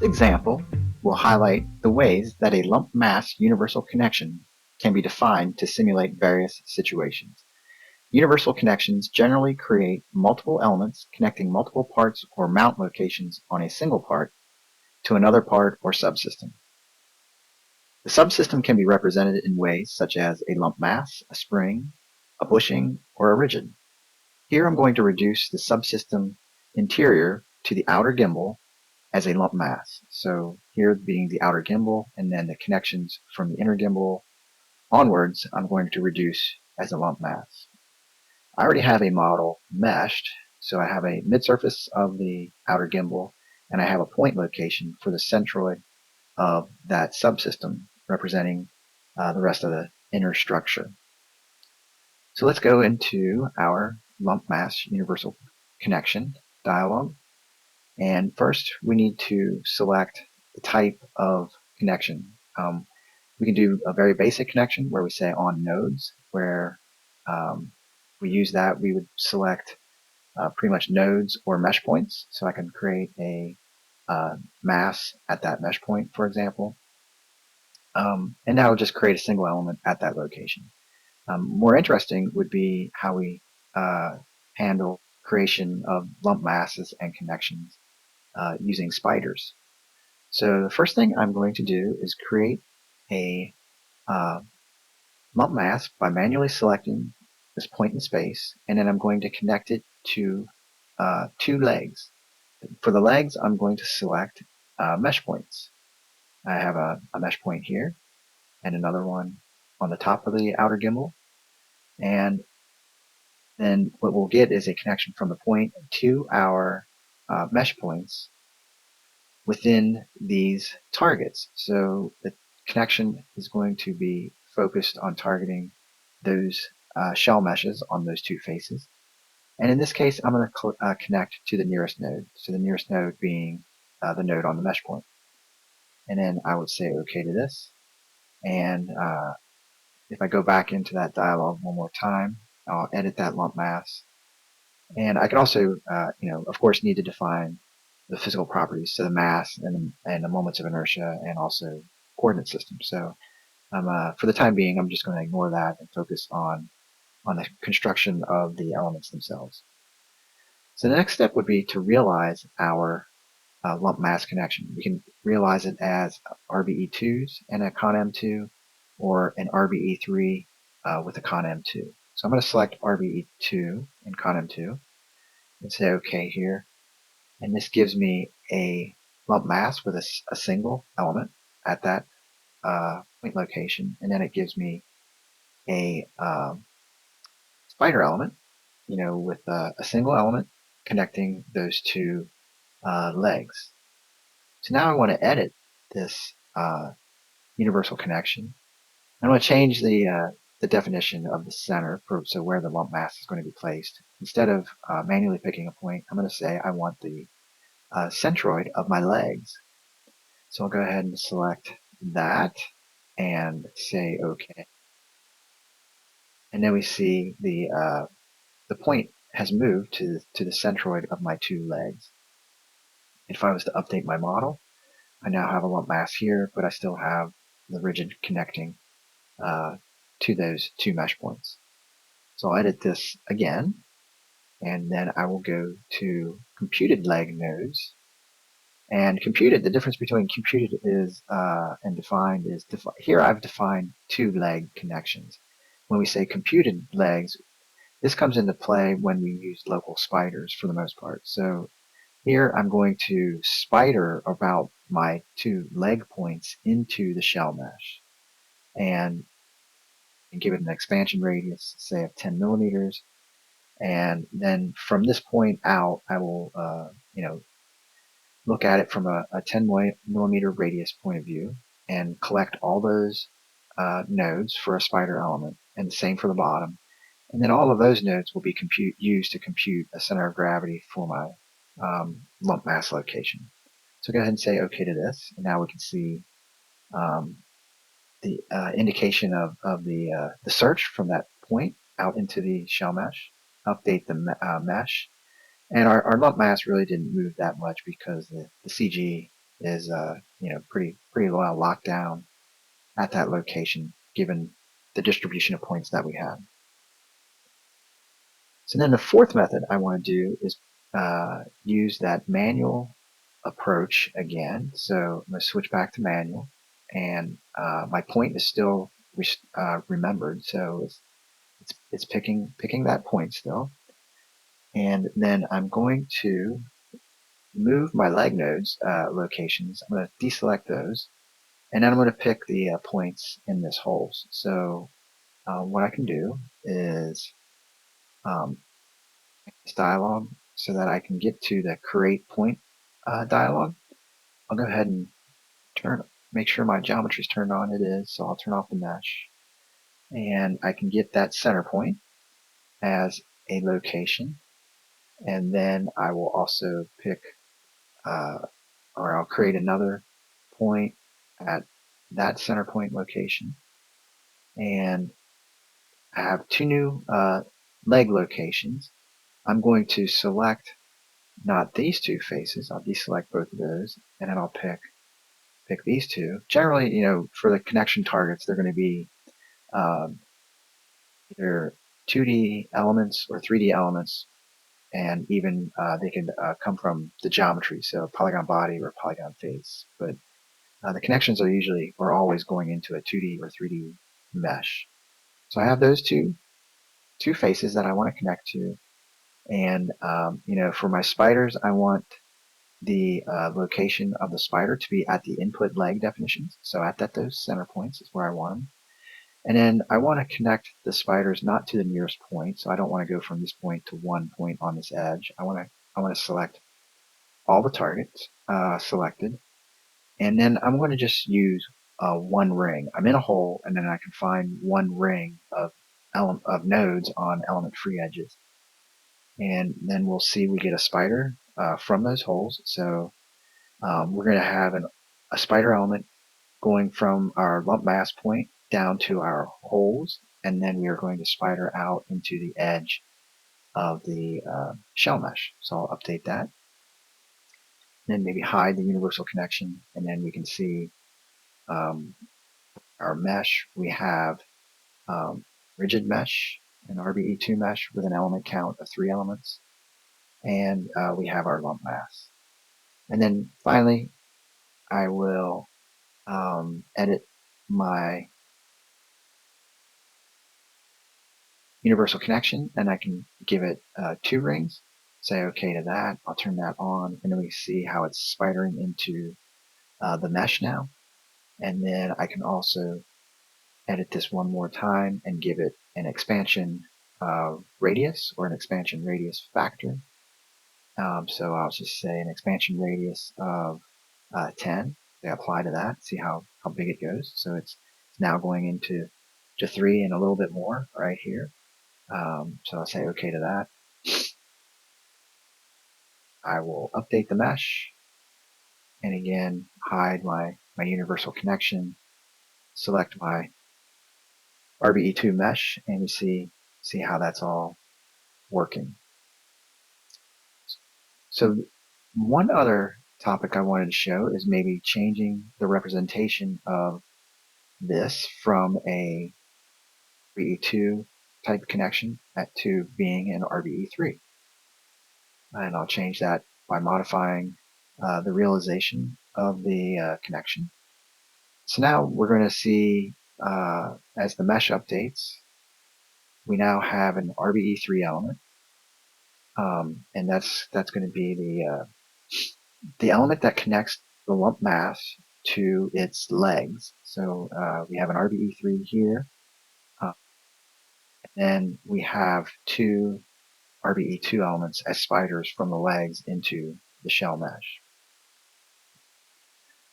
example will highlight the ways that a lump mass universal connection can be defined to simulate various situations. Universal connections generally create multiple elements connecting multiple parts or mount locations on a single part to another part or subsystem. The subsystem can be represented in ways such as a lump mass, a spring, a bushing, or a rigid. Here I'm going to reduce the subsystem interior to the outer gimbal as a lump mass. So here being the outer gimbal, and then the connections from the inner gimbal onwards, I'm going to reduce as a lump mass. I already have a model meshed, so I have a mid-surface of the outer gimbal, and I have a point location for the centroid of that subsystem representing the rest of the inner structure. So let's go into our lump mass universal connection dialog. And first, we need to select the type of connection. We can do a very basic connection where we say on nodes, where we use that. We would select pretty much nodes or mesh points. So I can create a mass at that mesh point, for example. And now just create a single element at that location. More interesting would be how we handle creation of lump masses and connections using spiders. So the first thing I'm going to do is create a lump mass by manually selecting this point in space, and then I'm going to connect it to two legs. For the legs, I'm going to select mesh points. I have a mesh point here and another one on the top of the outer gimbal, and then what we'll get is a connection from the point to our mesh points within these targets. So the connection is going to be focused on targeting those shell meshes on those two faces. And in this case, I'm going to connect to the nearest node. So the nearest node being the node on the mesh point. And then I would say OK to this. And if I go back into that dialog one more time, I'll edit that lump mass. And I can also, of course, need to define the physical properties, so the mass and the moments of inertia, and also coordinate system. So for the time being, I'm just going to ignore that and focus on the construction of the elements themselves. So the next step would be to realize our lump mass connection. We can realize it as RBE2s and a ConM2, or an RBE3 with a ConM2. So I'm going to select RBE2 and ConM2 and say OK here. And this gives me a lump mass with a single element at that point location. And then it gives me a spider element, with a single element connecting those two legs. So now I want to edit this universal connection. I want to change the definition of the center, so where the lump mass is going to be placed. Instead of manually picking a point, I'm going to say I want the centroid of my legs. So I'll go ahead and select that and say OK. And then we see the point has moved to the centroid of my two legs. If I was to update my model, I now have a lump mass here, but I still have the rigid connecting to those two mesh points. So I'll edit this again, and then I will go to computed leg nodes. And computed, the difference between computed is and defined is, here I've defined two leg connections. When we say computed legs, this comes into play when we use local spiders for the most part. So here I'm going to spider about my two leg points into the shell mesh and give it an expansion radius, say of 10 millimeters. And then from this point out, I will, look at it from a 10 millimeter radius point of view and collect all those nodes for a spider element, and the same for the bottom. And then all of those nodes will be used to compute a center of gravity for my lump mass location. So go ahead and say OK to this, and now we can see the indication of the search from that point out into the shell mesh. Update the mesh. And our lump mass really didn't move that much because the CG is pretty well locked down at that location given the distribution of points that we have. So then the fourth method I want to do is use that manual approach again. So I'm going to switch back to manual, and my point is still remembered. So it's picking that point still, and then I'm going to move my leg nodes locations. I'm going to deselect those, and then I'm going to pick the points in this holes. So what I can do is this dialog so that I can get to the create point dialog. I'll go ahead and make sure my geometry is turned on. It is, so I'll turn off the mesh, and I can get that center point as a location, and then I will also pick or I'll create another point at that center point location, and I have two new leg locations. I'm going to select not these two faces. I'll deselect both of those, and then I'll pick these two. Generally, for the connection targets, they're going to be either 2D elements or 3D elements, and even they can come from the geometry, so polygon body or polygon face. But the connections are always going into a 2D or 3D mesh. So I have those two faces that I want to connect to, and for my spiders, I want the location of the spider to be at the input leg definitions. So at those center points is where I want them. And then I want to connect the spiders not to the nearest point. So I don't want to go from this point to one point on this edge. I want to select all the targets selected, and then I'm going to just use one ring. I'm in a hole, and then I can find one ring of nodes on element free edges, and then we'll see we get a spider from those holes. So we're going to have a spider element going from our lump mass point down to our holes, and then we are going to spider out into the edge of the shell mesh. So I'll update that. Then maybe hide the universal connection, and then we can see our mesh. We have rigid mesh, an RBE2 mesh with an element count of 3 elements, and we have our lump mass. And then finally, I will edit my universal connection, and I can give it 2 rings, say OK to that. I'll turn that on, and then we see how it's spidering into the mesh now. And then I can also edit this one more time and give it an expansion radius or an expansion radius factor. So I'll just say an expansion radius of 10. They apply to that, see how big it goes. So it's now going into 3 and a little bit more right here. So I'll say OK to that. I will update the mesh, and again hide my universal connection, select my RBE2 mesh, and you see how that's all working. So one other topic I wanted to show is maybe changing the representation of this from a RBE2 type connection to being an RBE3. And I'll change that by modifying the realization of the connection. So now we're going to see as the mesh updates, we now have an RBE3 element, and that's going to be the element that connects the lump mass to its legs. So we have an RBE3 here, and then we have 2 RBE2 elements as spiders from the legs into the shell mesh.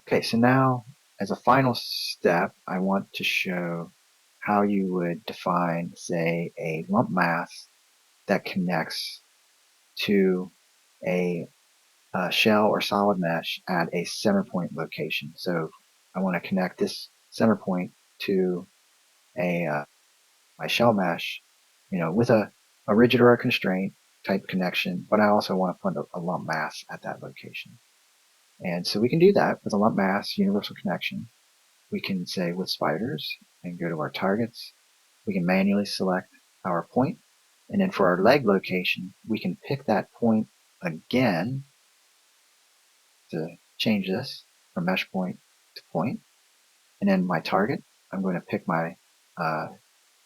Okay, so now as a final step, I want to show how you would define, say, a lump mass that connects to a shell or solid mesh at a center point location. So I want to connect this center point to my shell mesh, with a rigid or a constraint type connection, but I also want to put a lump mass at that location. And so we can do that with a lump mass universal connection. We can say with spiders and go to our targets. We can manually select our point. And then for our leg location, we can pick that point again to change this from mesh point to point. And then my target, I'm going to pick my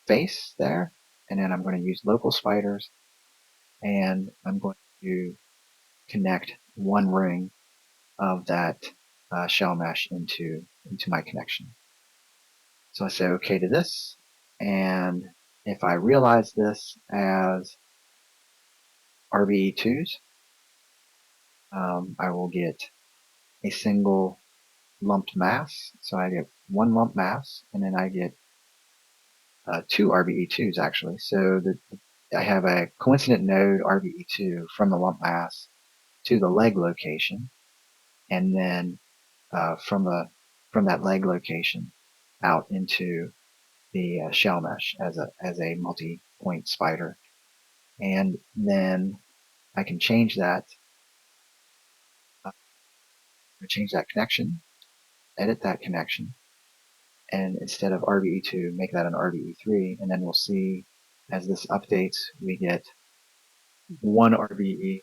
face there, and then I'm going to use local spiders, and I'm going to connect one ring of that shell mesh into my connection. So I say OK to this, and if I realize this as RBE2s, I will get a single lumped mass. So I get one lump mass, and then I get two RBE2s actually. So I have a coincident node RBE2 from the lump mass to the leg location, and then from that leg location out into the shell mesh as a multi-point spider. And then I can change that connection, edit that connection, and instead of RBE2, make that an RBE3, and then we'll see as this updates, we get one RBE3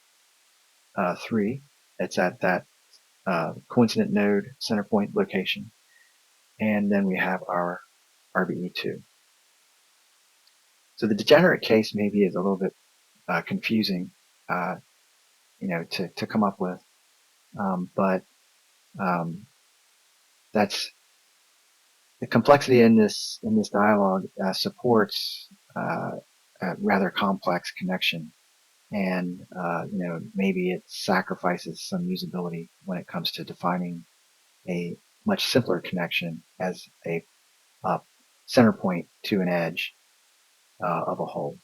that's at that coincident node center point location, and then we have our RBE2. So the degenerate case maybe is a little bit confusing, to come up with, but that's the complexity in this dialogue supports a rather complex connection, and maybe it sacrifices some usability when it comes to defining a much simpler connection as a center point to an edge of a whole.